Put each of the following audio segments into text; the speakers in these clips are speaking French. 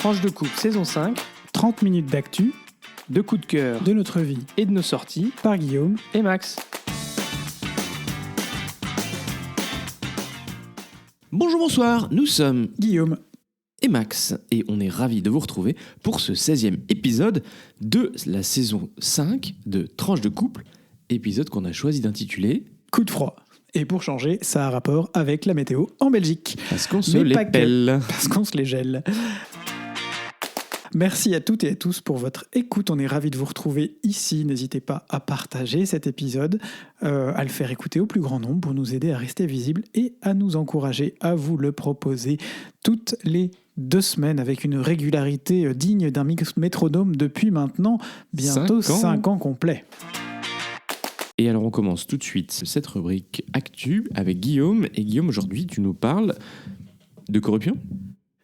Tranche de coupe saison 5, 30 minutes d'actu, de coups de cœur de notre vie, et de nos sorties, par Guillaume et Max. Bonjour, bonsoir, nous sommes Guillaume et Max et on est ravis de vous retrouver pour ce 16e épisode de la saison 5 de Tranche de couple, épisode qu'on a choisi d'intituler Coup de froid. Et pour changer, ça a rapport avec la météo en Belgique. Parce qu'on se Mais les pas que, pèle. parce qu'on se les gèle. Merci à toutes et à tous pour votre écoute. On est ravis de vous retrouver ici. N'hésitez pas à partager cet épisode, à le faire écouter au plus grand nombre pour nous aider à rester visibles et à nous encourager à vous le proposer toutes les 2 semaines avec une régularité digne d'un métronome depuis maintenant bientôt 5 ans complets. Et alors on commence tout de suite cette rubrique Actu avec Guillaume. Et Guillaume, aujourd'hui, tu nous parles de corruption ?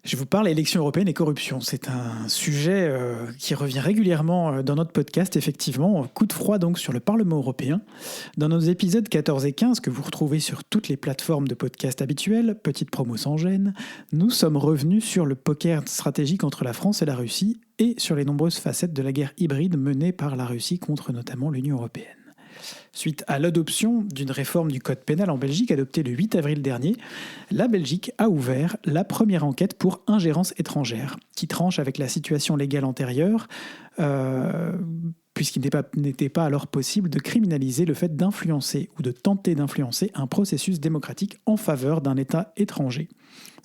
Je vous parle élections européennes et corruption. C'est un sujet qui revient régulièrement dans notre podcast, effectivement. Coup de froid donc sur le Parlement européen. Dans nos épisodes 14 et 15, que vous retrouvez sur toutes les plateformes de podcast habituelles, petite promo sans gêne, nous sommes revenus sur le poker stratégique entre la France et la Russie et sur les nombreuses facettes de la guerre hybride menée par la Russie contre notamment l'Union européenne. Suite à l'adoption d'une réforme du code pénal en Belgique adoptée le 8 avril dernier, la Belgique a ouvert la première enquête pour ingérence étrangère, qui tranche avec la situation légale antérieure, puisqu'il n'était pas alors possible de criminaliser le fait d'influencer ou de tenter d'influencer un processus démocratique en faveur d'un État étranger.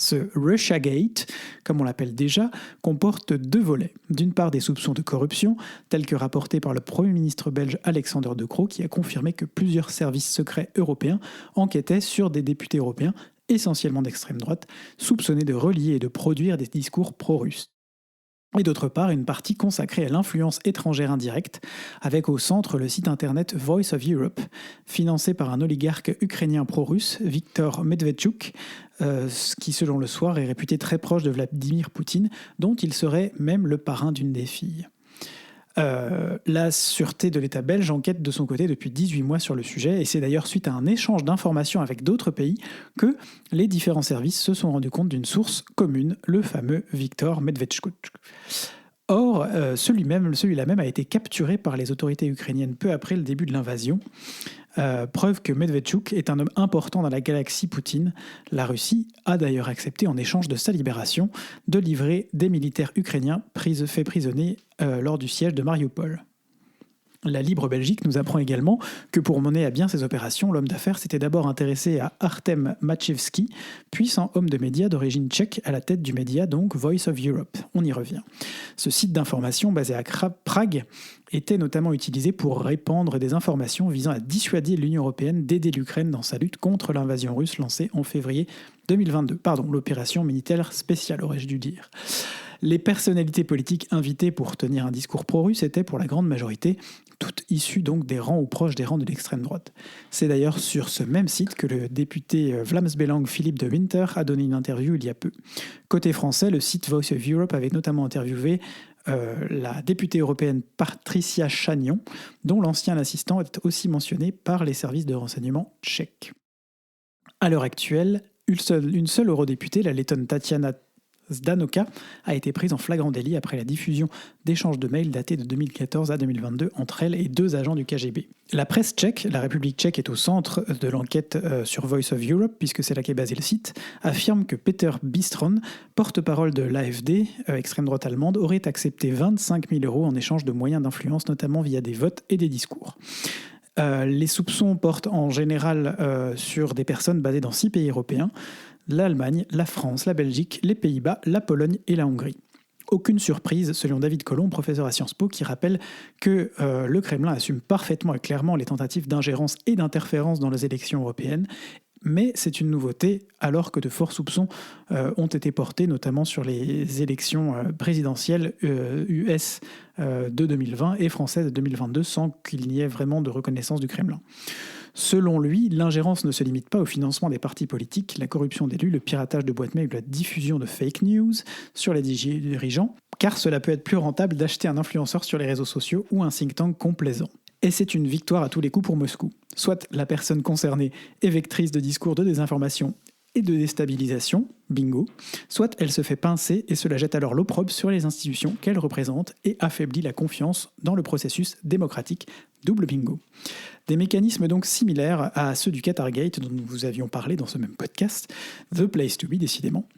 Ce Russiagate, comme on l'appelle déjà, comporte 2 volets. D'une part, des soupçons de corruption, tels que rapportés par le Premier ministre belge Alexander De Croo, qui a confirmé que plusieurs services secrets européens enquêtaient sur des députés européens, essentiellement d'extrême droite, soupçonnés de relier et de produire des discours pro-russes. Et d'autre part, une partie consacrée à l'influence étrangère indirecte, avec au centre le site internet Voice of Europe, financé par un oligarque ukrainien pro-russe, Viktor Medvedchuk, qui, selon le soir, est réputé très proche de Vladimir Poutine, dont il serait même le parrain d'une des filles. La sûreté de l'État belge enquête de son côté depuis 18 mois sur le sujet, et c'est d'ailleurs suite à un échange d'informations avec d'autres pays que les différents services se sont rendus compte d'une source commune, le fameux Viktor Medvedchuk. Or, celui-là même a été capturé par les autorités ukrainiennes peu après le début de l'invasion. Preuve que Medvedchuk est un homme important dans la galaxie Poutine. La Russie a d'ailleurs accepté, en échange de sa libération, de livrer des militaires ukrainiens faits prisonniers lors du siège de Mariupol. La Libre Belgique nous apprend également que pour mener à bien ces opérations, l'homme d'affaires s'était d'abord intéressé à Artem Machevski, puissant homme de médias d'origine tchèque à la tête du média donc Voice of Europe. On y revient. Ce site d'information basé à Prague était notamment utilisé pour répandre des informations visant à dissuader l'Union européenne d'aider l'Ukraine dans sa lutte contre l'invasion russe lancée en février 2022. L'opération militaire spéciale, aurais-je dû dire. Les personnalités politiques invitées pour tenir un discours pro-russe étaient pour la grande majorité toutes issues donc des rangs ou proches des rangs de l'extrême droite. C'est d'ailleurs sur ce même site que le député Vlaams-Belang Philippe de Winter a donné une interview il y a peu. Côté français, le site Voice of Europe avait notamment interviewé la députée européenne Patricia Chagnon, dont l'ancien assistant est aussi mentionné par les services de renseignement tchèques. À l'heure actuelle, une seule eurodéputée, la lettonne Tatiana Zdanoka, a été prise en flagrant délit après la diffusion d'échanges de mails datés de 2014 à 2022 entre elle et 2 agents du KGB. La presse tchèque, la République tchèque est au centre de l'enquête sur Voice of Europe, puisque c'est là qu'est basé le site, affirme que Peter Bistron, porte-parole de l'AfD, extrême droite allemande, aurait accepté 25 000 € en échange de moyens d'influence, notamment via des votes et des discours. Les soupçons portent en général sur des personnes basées dans 6 pays européens, l'Allemagne, la France, la Belgique, les Pays-Bas, la Pologne et la Hongrie. Aucune surprise, selon David Colomb, professeur à Sciences Po, qui rappelle que le Kremlin assume parfaitement et clairement les tentatives d'ingérence et d'interférence dans les élections européennes, mais c'est une nouveauté alors que de forts soupçons ont été portés, notamment sur les élections présidentielles US de 2020 et françaises de 2022, sans qu'il n'y ait vraiment de reconnaissance du Kremlin. Selon lui, l'ingérence ne se limite pas au financement des partis politiques, la corruption d'élus, le piratage de boîtes mail ou la diffusion de fake news sur les dirigeants, car cela peut être plus rentable d'acheter un influenceur sur les réseaux sociaux ou un think tank complaisant. Et c'est une victoire à tous les coups pour Moscou. Soit la personne concernée est vectrice de discours de désinformation et de déstabilisation, bingo, soit elle se fait pincer et cela jette alors l'opprobre sur les institutions qu'elle représente et affaiblit la confiance dans le processus démocratique, double bingo. Des mécanismes donc similaires à ceux du Qatargate dont nous vous avions parlé dans ce même podcast, The Place to Be décidément.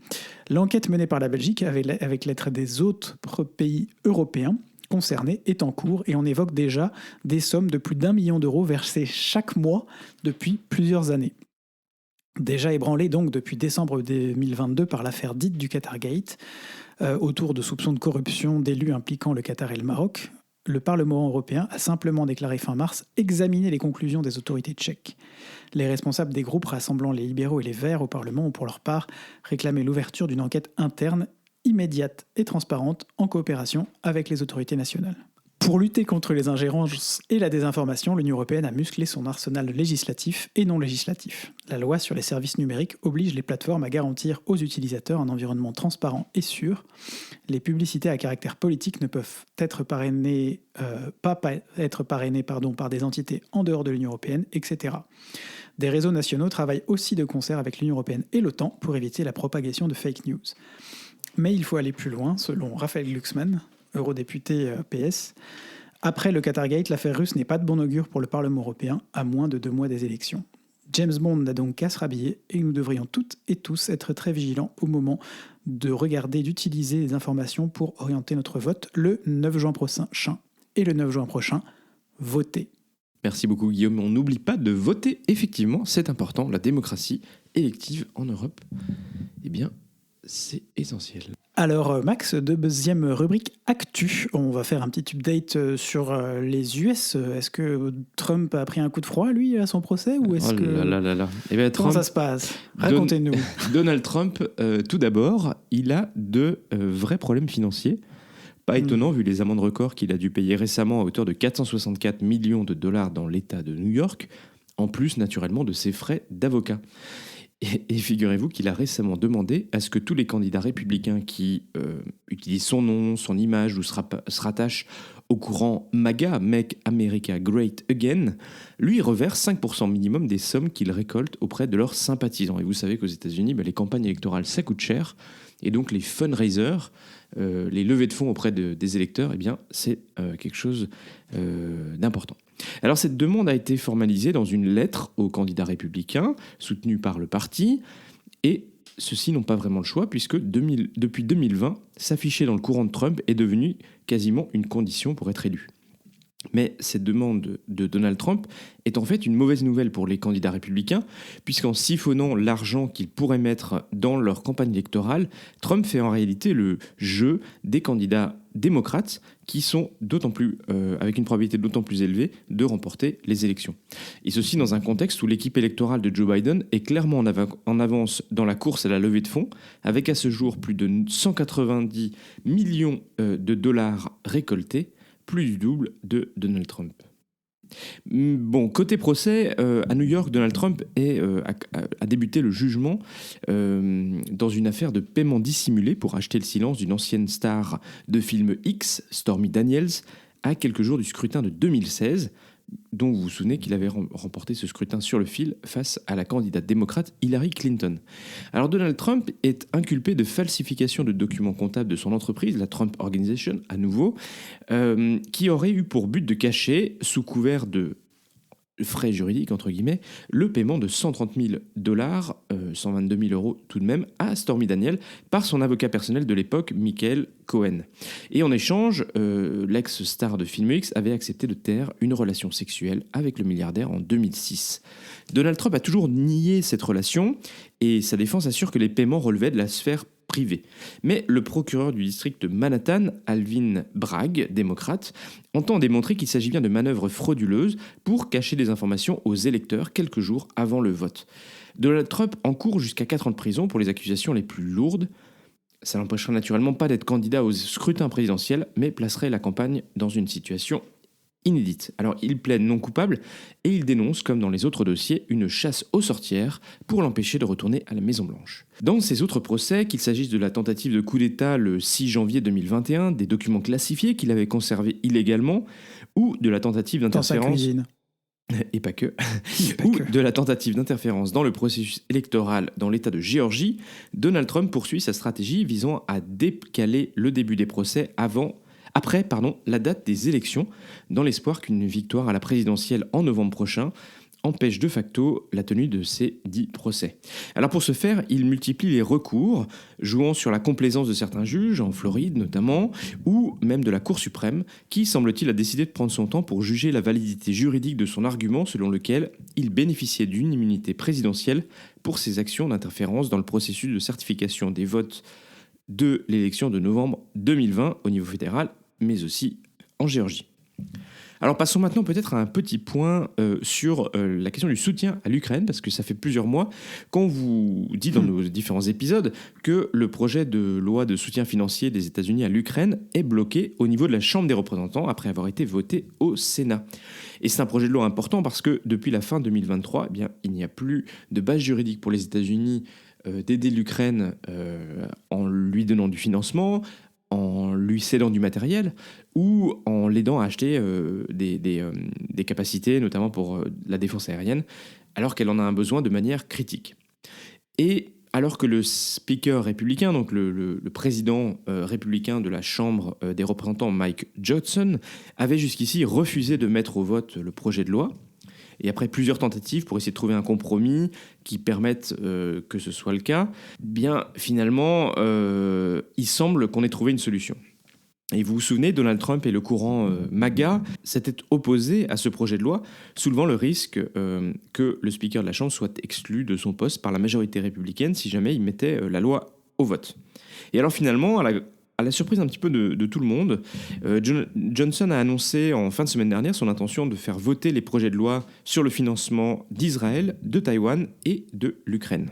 L'enquête menée par la Belgique avec l'aide des autres pays européens concernés est en cours et on évoque déjà des sommes de plus d'1 million d'euros versées chaque mois depuis plusieurs années. Déjà ébranlé donc depuis décembre 2022 par l'affaire dite du Qatargate, autour de soupçons de corruption d'élus impliquant le Qatar et le Maroc, le Parlement européen a simplement déclaré fin mars examiner les conclusions des autorités tchèques. Les responsables des groupes rassemblant les libéraux et les verts au Parlement ont pour leur part réclamé l'ouverture d'une enquête interne immédiate et transparente en coopération avec les autorités nationales. Pour lutter contre les ingérences et la désinformation, l'Union européenne a musclé son arsenal législatif et non législatif. La loi sur les services numériques oblige les plateformes à garantir aux utilisateurs un environnement transparent et sûr. Les publicités à caractère politique ne peuvent être pas être parrainées par des entités en dehors de l'Union européenne, etc. Des réseaux nationaux travaillent aussi de concert avec l'Union européenne et l'OTAN pour éviter la propagation de fake news. Mais il faut aller plus loin, selon Raphaël Glucksmann, eurodéputé PS. Après le Qatargate, l'affaire russe n'est pas de bon augure pour le Parlement européen, à moins de 2 mois des élections. James Bond n'a donc qu'à se rhabiller et nous devrions toutes et tous être très vigilants au moment de regarder, d'utiliser les informations pour orienter notre vote le 9 juin prochain. Et le 9 juin prochain, votez. Merci beaucoup Guillaume. On n'oublie pas de voter, effectivement, c'est important. La démocratie élective en Europe, eh bien, c'est essentiel. Alors Max, deuxième rubrique Actu. On va faire un petit update sur les US. Est-ce que Trump a pris un coup de froid, lui, à son procès ou est-ce que... Eh bien, Comment ça se passe? Racontez-nous. Donald Trump, tout d'abord, il a de vrais problèmes financiers. Pas étonnant vu les amendes records qu'il a dû payer récemment à hauteur de 464 millions de dollars dans l'État de New York, en plus naturellement de ses frais d'avocat. Et figurez-vous qu'il a récemment demandé à ce que tous les candidats républicains qui utilisent son nom, son image ou se rattachent au courant MAGA, Make America Great Again, lui reversent 5% minimum des sommes qu'ils récoltent auprès de leurs sympathisants. Et vous savez qu'aux États-Unis, les campagnes électorales, ça coûte cher. Et donc les fundraisers, les levées de fonds auprès des électeurs, eh bien, c'est quelque chose d'important. Alors cette demande a été formalisée dans une lettre aux candidats républicains, soutenue par le parti, et ceux-ci n'ont pas vraiment le choix, puisque depuis 2020, s'afficher dans le courant de Trump est devenu quasiment une condition pour être élu. Mais cette demande de Donald Trump est en fait une mauvaise nouvelle pour les candidats républicains, puisqu'en siphonnant l'argent qu'ils pourraient mettre dans leur campagne électorale, Trump fait en réalité le jeu des candidats démocrates qui sont d'autant plus, avec une probabilité d'autant plus élevée de remporter les élections. Et ceci dans un contexte où l'équipe électorale de Joe Biden est clairement en avance dans la course à la levée de fonds, avec à ce jour plus de 190 millions de dollars récoltés, plus du double de Donald Trump. Bon, côté procès, à New York, Donald Trump a débuté le jugement dans une affaire de paiement dissimulé pour acheter le silence d'une ancienne star de film X, Stormy Daniels, à quelques jours du scrutin de 2016, dont vous vous souvenez qu'il avait remporté ce scrutin sur le fil face à la candidate démocrate Hillary Clinton. Alors Donald Trump est inculpé de falsification de documents comptables de son entreprise, la Trump Organization, à nouveau, qui aurait eu pour but de cacher, sous couvert de frais juridiques, entre guillemets, le paiement de 130 000 $, 122 000 euros tout de même, à Stormy Daniels par son avocat personnel de l'époque, Michael Cohen. Et en échange, l'ex-star de film X avait accepté de taire une relation sexuelle avec le milliardaire en 2006. Donald Trump a toujours nié cette relation et sa défense assure que les paiements relevaient de la sphère privée. Mais le procureur du district de Manhattan, Alvin Bragg, démocrate, entend démontrer qu'il s'agit bien de manœuvres frauduleuses pour cacher des informations aux électeurs quelques jours avant le vote. Donald Trump encourt jusqu'à 4 ans de prison pour les accusations les plus lourdes. Ça n'empêchera naturellement pas d'être candidat au scrutin présidentiel, mais placerait la campagne dans une situation inédite. Alors il plaide non coupable et il dénonce, comme dans les autres dossiers, une chasse aux sorcières pour l'empêcher de retourner à la Maison-Blanche. Dans ces autres procès, qu'il s'agisse de la tentative de coup d'État le 6 janvier 2021, des documents classifiés qu'il avait conservés illégalement, ou de la tentative d'interférence... Dans sa cuisine. et pas que, Pas ou que. de la tentative d'interférence dans le processus électoral dans l'État de Géorgie, Donald Trump poursuit sa stratégie visant à décaler le début des procès après la date des élections, dans l'espoir qu'une victoire à la présidentielle en novembre prochain empêche de facto la tenue de ces dits procès. Alors pour ce faire, il multiplie les recours, jouant sur la complaisance de certains juges, en Floride notamment, ou même de la Cour suprême, qui semble-t-il a décidé de prendre son temps pour juger la validité juridique de son argument selon lequel il bénéficiait d'une immunité présidentielle pour ses actions d'interférence dans le processus de certification des votes de l'élection de novembre 2020 au niveau fédéral, mais aussi en Géorgie. Alors passons maintenant peut-être à un petit point sur la question du soutien à l'Ukraine, parce que ça fait plusieurs mois qu'on vous dit dans nos différents épisodes que le projet de loi de soutien financier des États-Unis à l'Ukraine est bloqué au niveau de la Chambre des représentants après avoir été voté au Sénat. Et c'est un projet de loi important parce que depuis la fin 2023, eh bien, il n'y a plus de base juridique pour les États-Unis d'aider l'Ukraine en lui donnant du financement, en lui cédant du matériel ou en l'aidant à acheter des capacités, notamment pour la défense aérienne, alors qu'elle en a un besoin de manière critique. Et alors que le speaker républicain, donc le président républicain de la Chambre des représentants, Mike Johnson, avait jusqu'ici refusé de mettre au vote le projet de loi, et après plusieurs tentatives pour essayer de trouver un compromis qui permette que ce soit le cas, bien finalement, il semble qu'on ait trouvé une solution. Et vous vous souvenez, Donald Trump et le courant MAGA s'étaient opposés à ce projet de loi, soulevant le risque que le speaker de la Chambre soit exclu de son poste par la majorité républicaine si jamais il mettait la loi au vote. Et alors finalement, à la surprise un petit peu de tout le monde, Johnson a annoncé en fin de semaine dernière son intention de faire voter les projets de loi sur le financement d'Israël, de Taïwan et de l'Ukraine.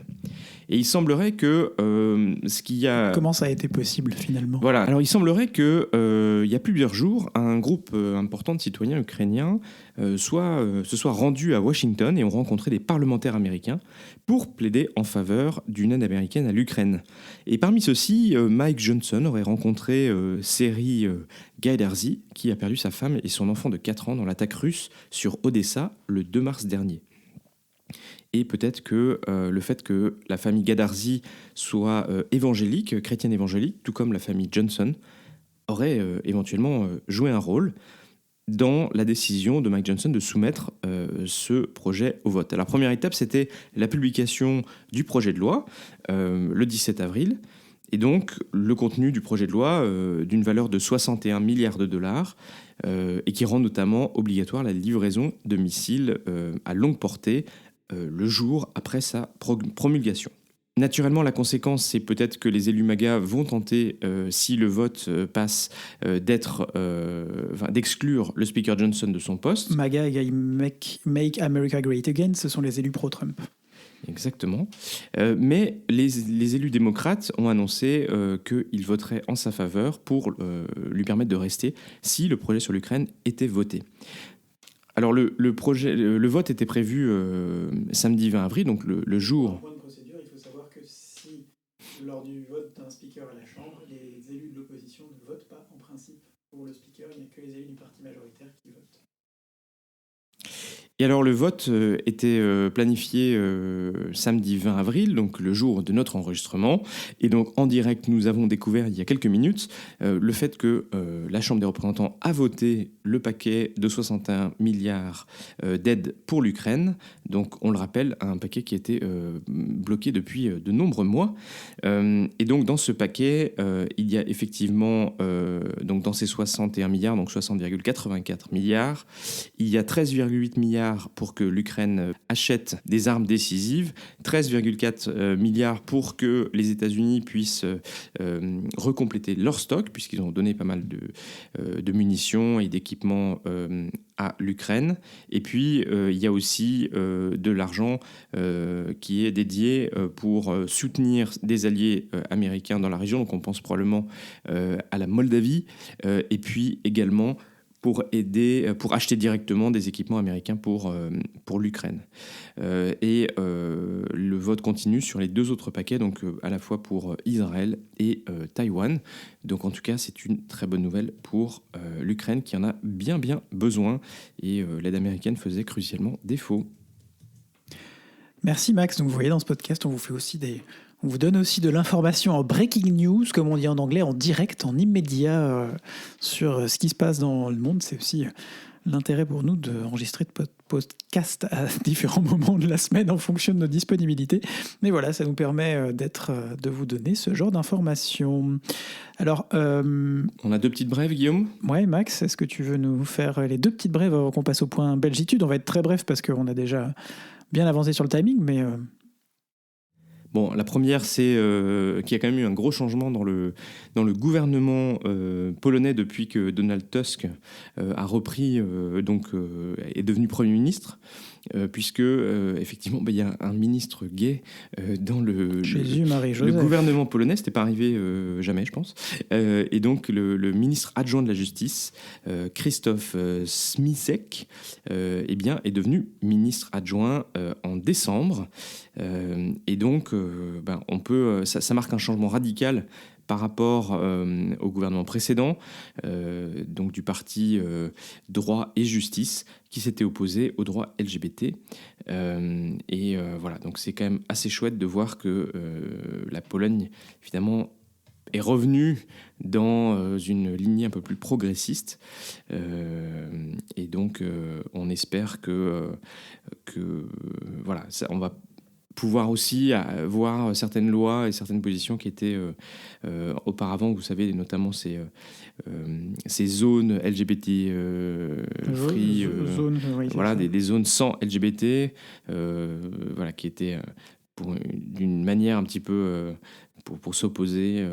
Et il semblerait que ce qu'il y a... Comment ça a été possible finalement ? Voilà, alors il semblerait que il y a plusieurs jours, un groupe important de citoyens ukrainiens se soit rendu à Washington et ont rencontré des parlementaires américains pour plaider en faveur d'une aide américaine à l'Ukraine. Et parmi ceux-ci, Mike Johnson aurait rencontré Seri Gaidarzi, qui a perdu sa femme et son enfant de 4 ans dans l'attaque russe sur Odessa le 2 mars dernier. Et peut-être que le fait que la famille Gaidarzi soit évangélique, chrétienne évangélique, tout comme la famille Johnson, aurait éventuellement joué un rôle dans la décision de Mike Johnson de soumettre ce projet au vote. Alors, la première étape, c'était la publication du projet de loi le 17 avril. Et donc, le contenu du projet de loi d'une valeur de 61 milliards de dollars et qui rend notamment obligatoire la livraison de missiles à longue portée le jour après sa promulgation. Naturellement, la conséquence, c'est peut-être que les élus MAGA vont tenter, si le vote passe, d'exclure le speaker Johnson de son poste. MAGA égale Make America Great Again, ce sont les élus pro-Trump. Exactement. Mais les élus démocrates ont annoncé qu'ils voteraient en sa faveur pour lui permettre de rester si le projet sur l'Ukraine était voté. Alors le vote était prévu samedi 20 avril, donc le jour... En point de procédure, il faut savoir que si, lors du vote d'un speaker à la Chambre, les élus de l'opposition ne votent pas en principe pour le speaker, il n'y a que les élus du parti majoritaire qui votent. Et alors le vote était planifié samedi 20 avril, donc le jour de notre enregistrement. Et donc en direct, nous avons découvert il y a quelques minutes le fait que la Chambre des représentants a voté le paquet de 61 milliards d'aides pour l'Ukraine. Donc on le rappelle, un paquet qui était bloqué depuis de nombreux mois. Et donc dans ce paquet, il y a effectivement, donc dans ces 61 milliards, donc 60,84 milliards, il y a 13,8 milliards pour que l'Ukraine achète des armes décisives, 13,4 milliards pour que les États-Unis puissent recompléter leur stock, puisqu'ils ont donné pas mal de munitions et d'équipements à l'Ukraine. Et puis, il y a aussi de l'argent qui est dédié pour soutenir des alliés américains dans la région. Donc, on pense probablement à la Moldavie. Et puis, également, pour aider, pour acheter directement des équipements américains pour l'Ukraine. Le vote continue sur les 2 autres paquets, donc à la fois pour Israël et Taïwan. Donc en tout cas, c'est une très bonne nouvelle pour l'Ukraine qui en a bien besoin, et l'aide américaine faisait crucialement défaut. Merci Max. Donc vous voyez, dans ce podcast, on vous donne aussi de l'information en breaking news, comme on dit en anglais, en direct, en immédiat, sur ce qui se passe dans le monde. C'est aussi l'intérêt pour nous d'enregistrer de podcasts à différents moments de la semaine en fonction de nos disponibilités. Mais voilà, ça nous permet de vous donner ce genre d'informations. Alors, on a 2 petites brèves, Guillaume ? Ouais, Max, est-ce que tu veux nous faire les 2 petites brèves avant qu'on passe au point Belgitude ? On va être très bref parce qu'on a déjà bien avancé sur le timing, mais... Bon, la première, c'est qu'il y a quand même eu un gros changement dans le gouvernement polonais depuis que Donald Tusk a repris, est devenu Premier ministre, puisque effectivement, il y a un ministre gay dans le gouvernement polonais. C'était pas arrivé jamais, je pense. Et donc, le ministre adjoint de la Justice, Krzysztof Śmiszek, est devenu ministre adjoint en décembre. Et donc, ça marque un changement radical par rapport au gouvernement précédent, donc du parti Droit et Justice, qui s'était opposé au droit LGBT. Voilà, donc c'est quand même assez chouette de voir que la Pologne, évidemment, est revenue dans une lignée un peu plus progressiste. Et donc, on espère que voilà, on va pouvoir aussi voir certaines lois et certaines positions qui étaient auparavant, vous savez, notamment ces zones LGBT free, des zones sans LGBT, qui étaient d'une manière un petit peu pour s'opposer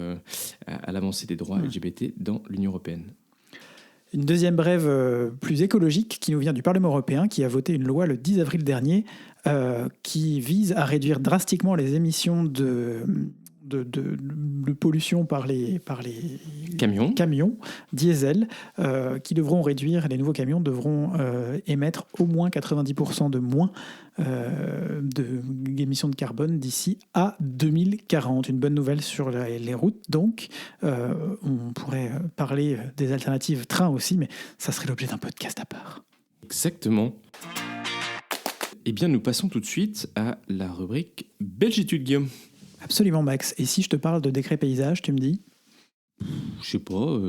à l'avancée des droits LGBT dans l'Union européenne. Une deuxième brève plus écologique qui nous vient du Parlement européen, qui a voté une loi le 10 avril dernier qui vise à réduire drastiquement les émissions de pollution par les camions diesel, qui devront réduire, les nouveaux camions devront émettre au moins 90% de moins d'émissions de carbone d'ici à 2040. Une bonne nouvelle sur les routes, donc. On pourrait parler des alternatives train aussi, mais ça serait l'objet d'un podcast à part. Exactement. Eh bien, nous passons tout de suite à la rubrique Belgitude, Guillaume. Absolument, Max. Et si je te parle de décret paysage, tu me dis ? Je sais pas,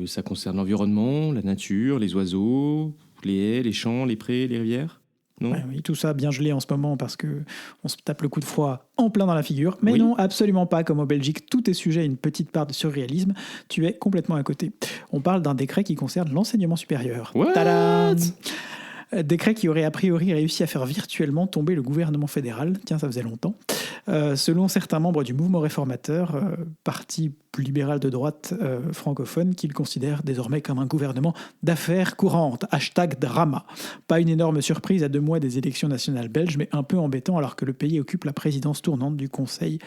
ça concerne l'environnement, la nature, les oiseaux, les haies, les champs, les prés, les rivières ? Non ? Oui, tout ça bien gelé en ce moment parce qu'on se tape le coup de froid en plein dans la figure. Mais oui. Non, absolument pas. Comme en Belgique, tout est sujet à une petite part de surréalisme. Tu es complètement à côté. On parle d'un décret qui concerne l'enseignement supérieur. What ? Tadam ! Décret qui aurait a priori réussi à faire virtuellement tomber le gouvernement fédéral. Tiens, ça faisait longtemps. Selon certains membres du mouvement réformateur, parti libéral de droite francophone, qu'il considère désormais comme un gouvernement d'affaires courantes. #drama. Pas une énorme surprise à 2 mois des élections nationales belges, mais un peu embêtant alors que le pays occupe la présidence tournante du Conseil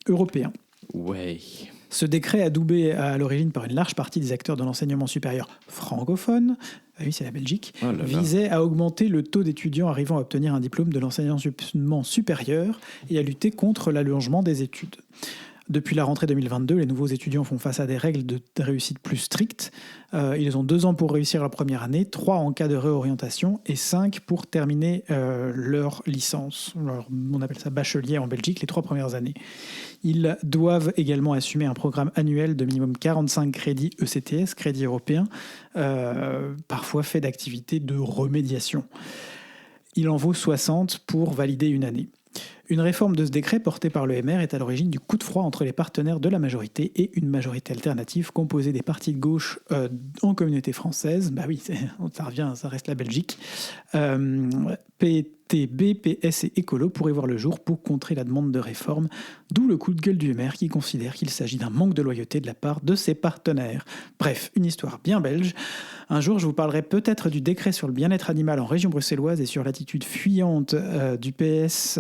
européen. Ouais. Ce décret, adoubé à l'origine par une large partie des acteurs de l'enseignement supérieur francophone, oui, c'est la Belgique, visait à augmenter le taux d'étudiants arrivant à obtenir un diplôme de l'enseignement supérieur et à lutter contre l'allongement des études. Depuis la rentrée 2022, les nouveaux étudiants font face à des règles de réussite plus strictes. Ils ont 2 ans pour réussir leur première année, 3 en cas de réorientation et 5 pour terminer leur licence. Alors, on appelle ça bachelier en Belgique, les 3 premières années. Ils doivent également assumer un programme annuel de minimum 45 crédits ECTS, crédits européens, parfois fait d'activités de remédiation. Il en vaut 60 pour valider une année. Une réforme de ce décret porté par le MR est à l'origine du coup de froid entre les partenaires de la majorité et une majorité alternative composée des partis de gauche en communauté française. Bah oui, ça reste la Belgique. PTB, PS et Écolo pourraient voir le jour pour contrer la demande de réforme, d'où le coup de gueule du MR qui considère qu'il s'agit d'un manque de loyauté de la part de ses partenaires. Bref, une histoire bien belge. Un jour, je vous parlerai peut-être du décret sur le bien-être animal en région bruxelloise et sur l'attitude fuyante du PS,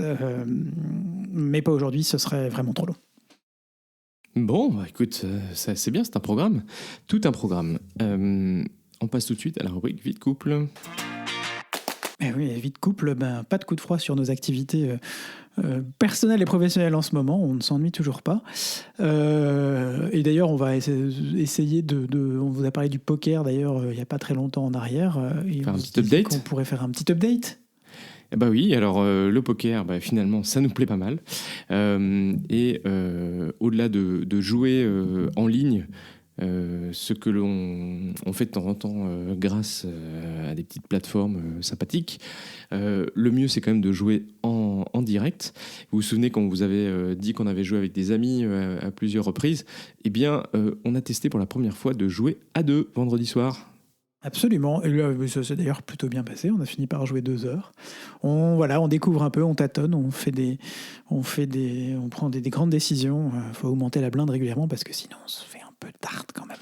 mais pas aujourd'hui, ce serait vraiment trop long. Bon, écoute, c'est bien, c'est un programme. Tout un programme. On passe tout de suite à la rubrique Vie de couple. Eh oui, vie de couple, pas de coup de froid sur nos activités personnelles et professionnelles en ce moment. On ne s'ennuie toujours pas. Et d'ailleurs, on va essayer on vous a parlé du poker d'ailleurs il n'y a pas très longtemps en arrière. Et Faire un on petit se disait update. qu'on pourrait faire un petit update. Eh bah oui, alors le poker, finalement, ça nous plaît pas mal. Au-delà de jouer en ligne, ce que on fait de temps en temps grâce à des petites plateformes sympathiques, le mieux c'est quand même de jouer en direct. Vous vous souvenez quand vous avez dit qu'on avait joué avec des amis à plusieurs reprises, eh bien on a testé pour la première fois de jouer à deux vendredi soir. Absolument. Et là, ça s'est d'ailleurs plutôt bien passé. On a fini par jouer 2 heures. On découvre un peu, on tâtonne, on prend des grandes décisions. Il faut augmenter la blinde régulièrement parce que sinon on se fait un peu tarte quand même.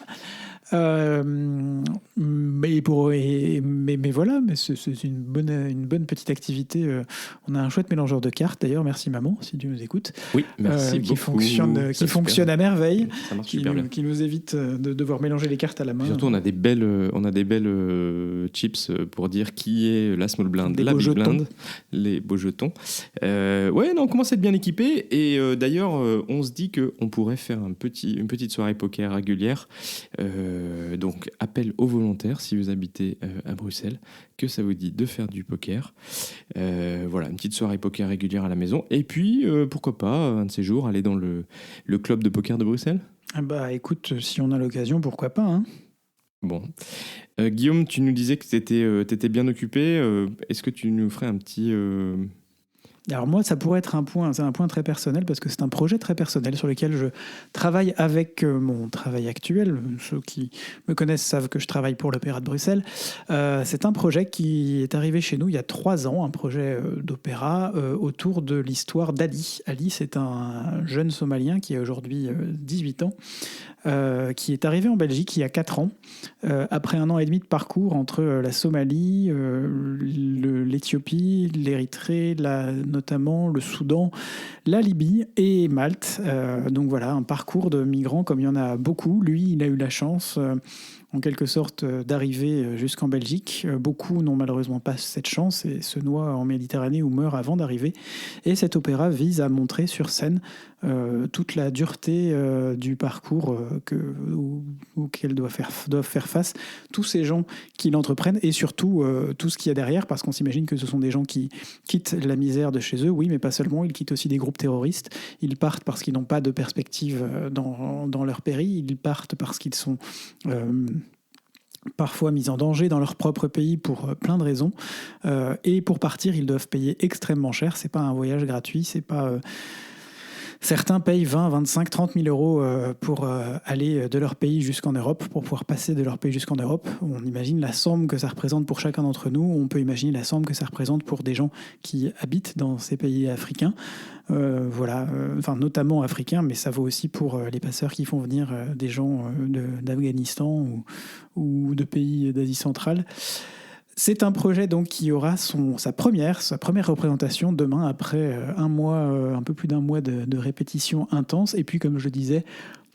Mais voilà, mais c'est une bonne petite activité. On a un chouette mélangeur de cartes d'ailleurs. Merci maman si tu nous écoutes. Oui, merci qui beaucoup. fonctionne à merveille. Ça marche super bien. Qui nous évite de devoir mélanger les cartes à la main. Puis surtout, on a des belles chips pour dire qui est la small blind, la big blind, les beaux jetons. On commence à être bien équipé. Et d'ailleurs, on se dit qu'on pourrait faire une petite soirée poker régulière. Donc, appel aux volontaires si vous habitez à Bruxelles, que ça vous dit de faire du poker. Une petite soirée poker régulière à la maison. Et puis, pourquoi pas, un de ces jours, aller dans le club de poker de Bruxelles. Écoute, si on a l'occasion, pourquoi pas, hein. Bon. Guillaume, tu nous disais que tu étais bien occupé. Est-ce que tu nous ferais un petit... Alors moi, ça pourrait être c'est un point très personnel parce que c'est un projet très personnel sur lequel je travaille avec mon travail actuel. Ceux qui me connaissent savent que je travaille pour l'Opéra de Bruxelles. C'est un projet qui est arrivé chez nous il y a 3 ans, un projet d'opéra autour de l'histoire d'Ali. Ali, c'est un jeune Somalien qui a aujourd'hui 18 ans, qui est arrivé en Belgique il y a 4 ans, après 1 an et demi de parcours entre la Somalie, l'Éthiopie, l'Érythrée, notamment le Soudan, la Libye et Malte. Donc voilà, un parcours de migrants comme il y en a beaucoup. Lui, il a eu la chance, en quelque sorte, d'arriver jusqu'en Belgique. Beaucoup n'ont malheureusement pas cette chance et se noient en Méditerranée ou meurent avant d'arriver. Et cet opéra vise à montrer sur scène toute la dureté du parcours auquel doivent faire face tous ces gens qui l'entreprennent et surtout tout ce qu'il y a derrière, parce qu'on s'imagine que ce sont des gens qui quittent la misère de chez eux, oui, mais pas seulement, ils quittent aussi des groupes terroristes, ils partent parce qu'ils n'ont pas de perspective dans leur pays, ils partent parce qu'ils sont parfois mis en danger dans leur propre pays pour plein de raisons, et pour partir, ils doivent payer extrêmement cher, c'est pas un voyage gratuit, c'est pas... Certains payent 20, 25, 30 000 euros pour aller de leur pays jusqu'en Europe, pour pouvoir passer de leur pays jusqu'en Europe. On imagine la somme que ça représente pour chacun d'entre nous. On peut imaginer la somme que ça représente pour des gens qui habitent dans ces pays africains. Notamment africains, mais ça vaut aussi pour les passeurs qui font venir des gens d'Afghanistan ou de pays d'Asie centrale. C'est un projet donc qui aura sa première représentation demain après un peu plus d'1 mois de répétition intense. Et puis, comme je le disais,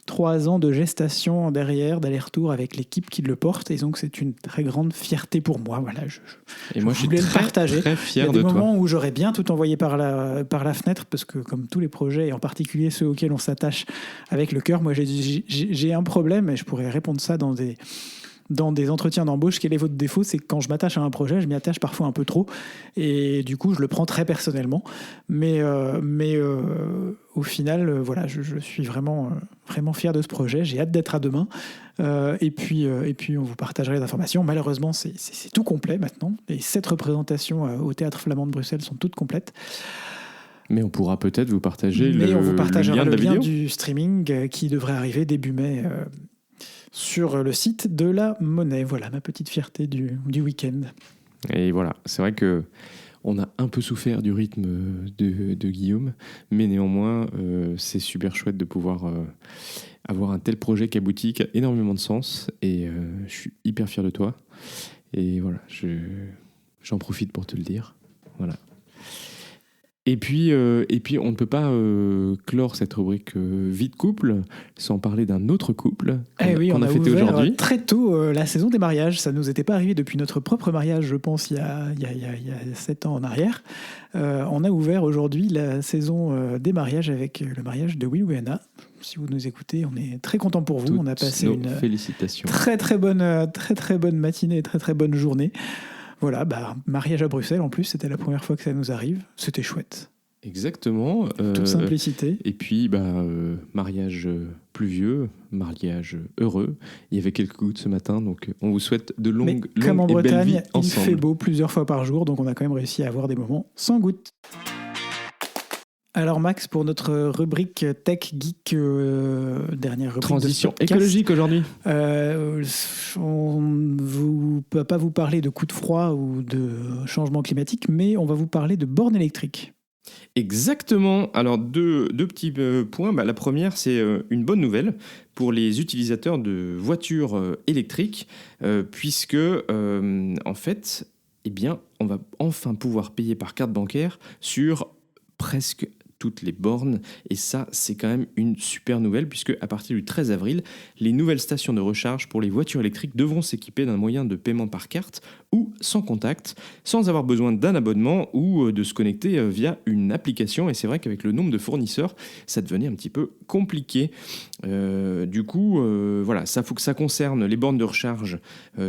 3 ans de gestation derrière, d'aller-retour avec l'équipe qui le porte. Et donc, c'est une très grande fierté pour moi. Voilà, je voulais le partager. Très fier de toi. Il y a des moments où j'aurais bien tout envoyé par la fenêtre, parce que comme tous les projets, et en particulier ceux auxquels on s'attache avec le cœur, moi j'ai un problème, et je pourrais répondre ça dans des entretiens d'embauche. Quel est votre défaut? C'est que quand je m'attache à un projet, je m'y attache parfois un peu trop, et du coup je le prends très personnellement, mais au final je suis vraiment fier de ce projet. J'ai hâte d'être à demain, et puis on vous partagerait les informations. Malheureusement c'est tout complet maintenant, et 7 représentations au Théâtre Flamand de Bruxelles sont toutes complètes. Mais on pourra peut-être vous partager le lien du streaming qui devrait arriver début mai sur le site de la Monnaie. Voilà ma petite fierté du week-end. Et voilà, c'est vrai que on a un peu souffert du rythme de Guillaume, mais néanmoins, c'est super chouette de pouvoir avoir un tel projet qui aboutit, qui a énormément de sens, et je suis hyper fier de toi. Et voilà, j'en profite pour te le dire. Voilà. Et puis, on ne peut pas clore cette rubrique vie de couple sans parler d'un autre couple On qu'on a a fêté ouvert aujourd'hui. très tôt la saison des mariages. Ça nous était pas arrivé depuis notre propre mariage, je pense, il y a 7 ans en arrière. On a ouvert aujourd'hui la saison des mariages avec le mariage de Will et Anna. Si vous nous écoutez, on est très content pour vous. On a passé une félicitations. très bonne matinée, très bonne journée. Voilà, mariage à Bruxelles en plus, c'était la première fois que ça nous arrive. C'était chouette. Exactement. Toute simplicité. Et puis, mariage pluvieux, mariage heureux. Il y avait quelques gouttes ce matin, donc on vous souhaite de longues comme en et belles Bretagne, vies il ensemble. fait beau plusieurs fois par jour, donc on a quand même réussi à avoir des moments sans gouttes. Alors Max, pour notre rubrique Tech Geek, dernière rubrique Transition de ce podcast, écologique aujourd'hui. on ne va pas vous parler de coups de froid ou de changement climatique, mais on va vous parler de bornes électriques. Exactement. Alors, deux petits points. La première, c'est une bonne nouvelle pour les utilisateurs de voitures électriques, puisque, en fait, on va enfin pouvoir payer par carte bancaire sur presque toutes les bornes, et ça c'est quand même une super nouvelle, puisque à partir du 13 avril, les nouvelles stations de recharge pour les voitures électriques devront s'équiper d'un moyen de paiement par carte ou sans contact, sans avoir besoin d'un abonnement ou de se connecter via une application. Et c'est vrai qu'avec le nombre de fournisseurs, ça devenait un petit peu compliqué. Du coup, ça concerne les bornes de recharge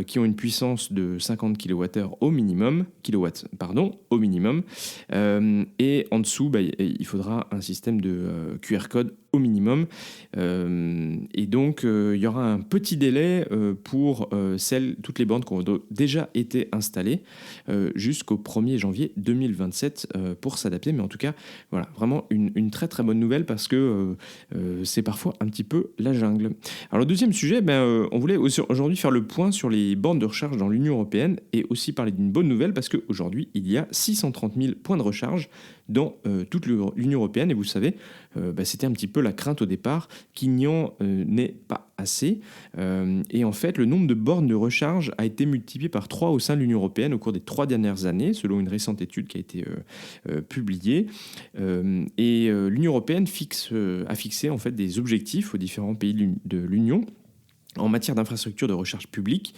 qui ont une puissance de 50 kWh au minimum, et en dessous, il faudra un système de QR code au minimum. Et donc, il y aura un petit délai pour toutes les bornes qui ont déjà été installées jusqu'au 1er janvier 2027 pour s'adapter. Mais en tout cas, voilà, vraiment une très très bonne nouvelle, parce que c'est parfois un petit peu la jungle. Alors, le deuxième sujet, on voulait aujourd'hui faire le point sur les bornes de recharge dans l'Union européenne, et aussi parler d'une bonne nouvelle, parce qu'aujourd'hui, il y a 630 000 points de recharge dans toute l'Union européenne. Et vous savez, c'était un petit peu la crainte au départ qu'il n'y en ait pas assez. Et en fait, le nombre de bornes de recharge a été multiplié par 3 au sein de l'Union européenne au cours des 3 dernières années, selon une récente étude qui a été publiée. Et l'Union européenne a fixé en fait des objectifs aux différents pays de l'Union en matière d'infrastructures de recharge publique.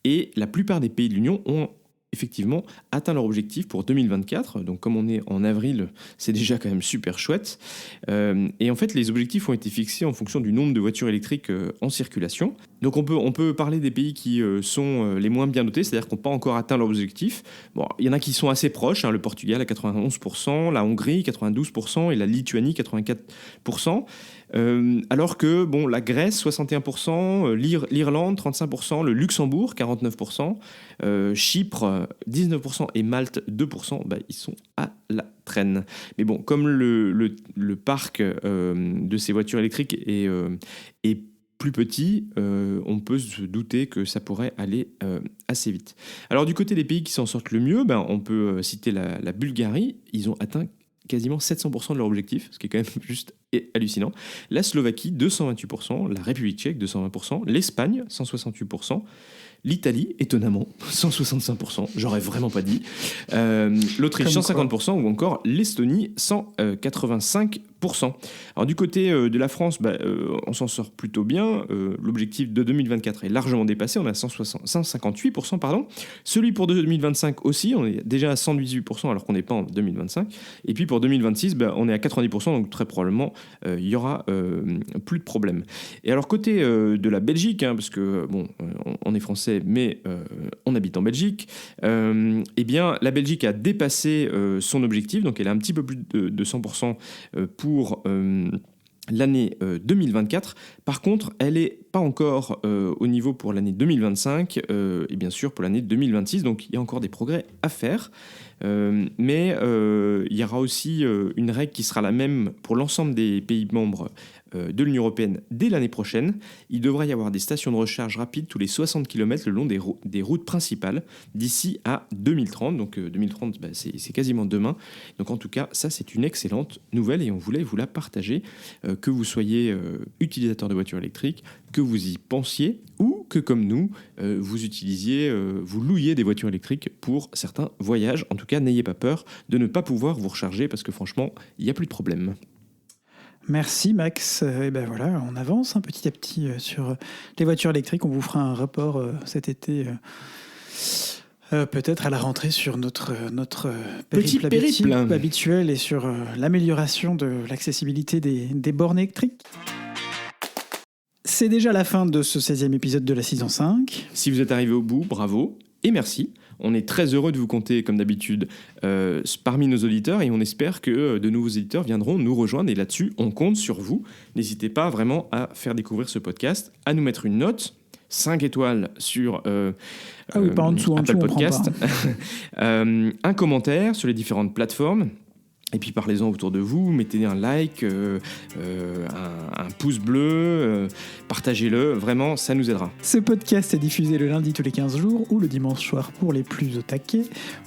Et la plupart des pays de l'Union ont effectivement atteint leur objectif pour 2024. Donc comme on est en avril, c'est déjà quand même super chouette. Et en fait, les objectifs ont été fixés en fonction du nombre de voitures électriques en circulation. Donc on peut parler des pays qui sont les moins bien notés, c'est-à-dire qui n'ont pas encore atteint leur objectif. Bon, il y en a qui sont assez proches, le Portugal à 91%, la Hongrie 92% et la Lituanie 84%. Alors que la Grèce 61%, l'Irlande 35%, le Luxembourg 49%, Chypre 19% et Malte 2%, ils sont à la traîne. Mais bon, comme le parc de ces voitures électriques est plus petit, on peut se douter que ça pourrait aller assez vite. Alors du côté des pays qui s'en sortent le mieux, on peut citer la Bulgarie. Ils ont atteint quasiment 700% de leur objectif, ce qui est quand même juste hallucinant. La Slovaquie, 228%, la République tchèque, 220%, l'Espagne, 168%, l'Italie, étonnamment, 165%, j'aurais vraiment pas dit, l'Autriche, 150%, ou encore l'Estonie, 185%. Alors du côté de la France, on s'en sort plutôt bien. L'objectif de 2024 est largement dépassé, on est à 158%, pardon. Celui pour 2025 aussi, on est déjà à 118% alors qu'on n'est pas en 2025. Et puis pour 2026, on est à 90%, donc très probablement il y aura plus de problèmes. Et alors côté de la Belgique, parce que on est français, mais on habite en Belgique, la Belgique a dépassé son objectif, donc elle est un petit peu plus de 100% pour l'année 2024. Par contre, elle n'est pas encore au niveau pour l'année 2025 et bien sûr pour l'année 2026, donc il y a encore des progrès à faire. Mais il y aura aussi une règle qui sera la même pour l'ensemble des pays membres de l'Union européenne dès l'année prochaine. Il devrait y avoir des stations de recharge rapides tous les 60 km le long des routes principales d'ici à 2030. Donc 2030, c'est quasiment demain. Donc en tout cas, ça c'est une excellente nouvelle et on voulait vous la partager. Que vous soyez utilisateur de voitures électriques, que vous y pensiez ou que comme nous, vous louiez des voitures électriques pour certains voyages. En tout cas, n'ayez pas peur de ne pas pouvoir vous recharger parce que franchement, il n'y a plus de problème. Merci Max. Et ben voilà, on avance petit à petit sur les voitures électriques. On vous fera un rapport cet été, peut-être à la rentrée, sur notre Petit périple habituel et sur l'amélioration de l'accessibilité des bornes électriques. C'est déjà la fin de ce 16e épisode de la saison 5. Si vous êtes arrivé au bout, bravo et merci. On est très heureux de vous compter, comme d'habitude, parmi nos auditeurs et on espère que de nouveaux éditeurs viendront nous rejoindre. Et là-dessus, on compte sur vous. N'hésitez pas vraiment à faire découvrir ce podcast, à nous mettre une note, 5 étoiles sur pas en dessous, Apple on Podcast, prend pas. un commentaire sur les différentes plateformes. Et puis parlez-en autour de vous, mettez un like, un pouce bleu, partagez-le, vraiment ça nous aidera. Ce podcast est diffusé le lundi tous les 15 jours ou le dimanche soir pour les plus au taquet.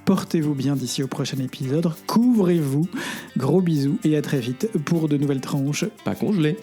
Portez-vous bien d'ici au prochain épisode, couvrez-vous, gros bisous et à très vite pour de nouvelles tranches. Pas congelé.